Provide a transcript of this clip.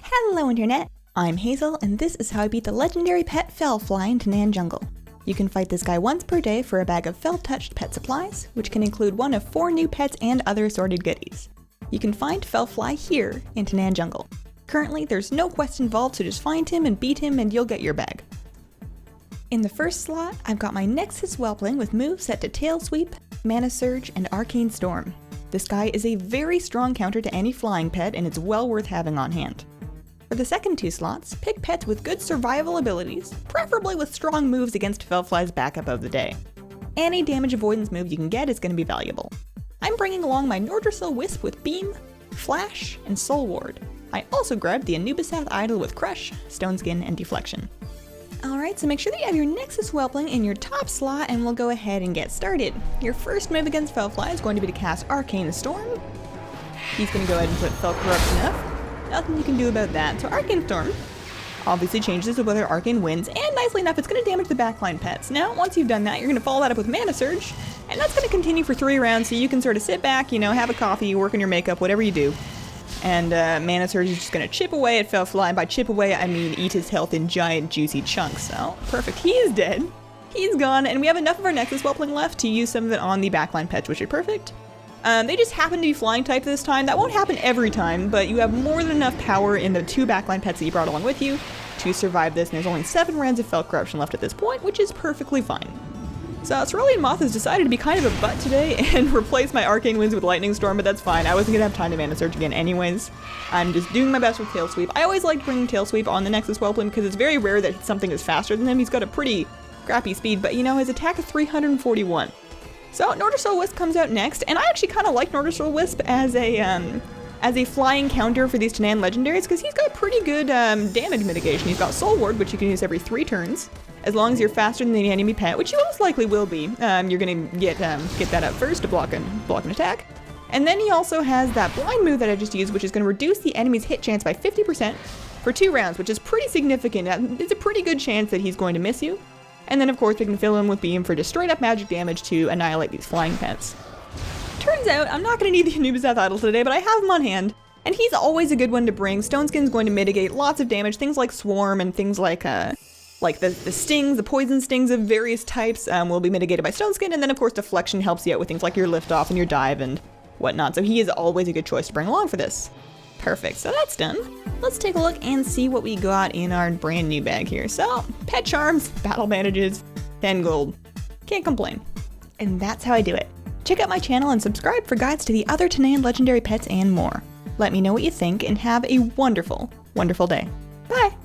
Hello Internet, I'm Hazel and this is how I beat the legendary pet Felfly in Tanaan Jungle. You can fight this guy once per day for a bag of Fel-Touched Pet Supplies, which can include one of 4 new pets and other assorted goodies. You can find Felfly here in Tanaan Jungle. Currently there's no quest involved, so just find him and beat him and you'll get your bag. In the first slot, I've got my Nexus Whelpling with moves set to Tail Sweep, Mana Surge, and Arcane Storm. This guy is a very strong counter to any flying pet and it's well worth having on hand. For the second 2 slots, pick pets with good survival abilities, preferably with strong moves against Felfly's backup of the day. Any damage avoidance move you can get is going to be valuable. I'm bringing along my Nordrassil Wisp with Beam, Flash, and Soul Ward. I also grabbed the Anubisath Idol with Crush, Stone Skin, and Deflection. Alright, so make sure that you have your Nexus Whelpling in your top slot and we'll go ahead and get started. Your first move against Felfly is going to be to cast Arcane Storm. He's going to go ahead and put Fel-Corrupt enough. Nothing you can do about that. So Arcane Storm obviously changes to whether Arcane wins, and nicely enough, it's going to damage the backline pets. Now, once you've done that, you're going to follow that up with Mana Surge, and that's going to continue for 3 rounds, so you can sort of sit back, have a coffee, work on your makeup, whatever you do. And Mana Surge is just going to chip away at Felfly. By chip away, I mean eat his health in giant, juicy chunks. So, perfect. He is dead. He's gone, and we have enough of our Nexus Whelpling left to use some of it on the backline pets, which are perfect. They just happen to be flying type this time. That won't happen every time, but you have more than enough power in the 2 backline pets that you brought along with you to survive this, and there's only 7 rounds of Fel Corruption left at this point, which is perfectly fine. So Cerulean Moth has decided to be kind of a butt today and replace my Arcane Winds with Lightning Storm, but that's fine. I wasn't going to have time to Mana Surge again anyways. I'm just doing my best with Tail Sweep. I always like bringing Tail Sweep on the Nexus Whelpling because it's very rare that something is faster than him. He's got a pretty crappy speed, but his attack is 341. So Nordrassil Wisp comes out next, and I actually kind of like Nordrassil Wisp as a flying counter for these Tanaan legendaries because he's got pretty good damage mitigation. He's got Soul Ward, which you can use every 3 turns, as long as you're faster than the enemy pet, which you most likely will be. You're gonna get that up first to block an attack, and then he also has that blind move that I just used, which is going to reduce the enemy's hit chance by 50% for 2 rounds, which is pretty significant. It's a pretty good chance that he's going to miss you. And then of course we can fill him with Beam for just straight up magic damage to annihilate these flying pets. Turns out I'm not going to need the Anubisath Idol today, but I have him on hand, and he's always a good one to bring. Stone Skin's going to mitigate lots of damage, things like Swarm and things like the stings, the poison stings of various types will be mitigated by Stone Skin, and then of course Deflection helps you out with things like your lift off and your dive and whatnot, so he is always a good choice to bring along for this. Perfect, so that's done. Let's take a look and see what we got in our brand new bag here. So, pet charms, battle bandages, 10 gold. Can't complain. And that's how I do it. Check out my channel and subscribe for guides to the other Tanaan legendary pets and more. Let me know what you think and have a wonderful, wonderful day. Bye!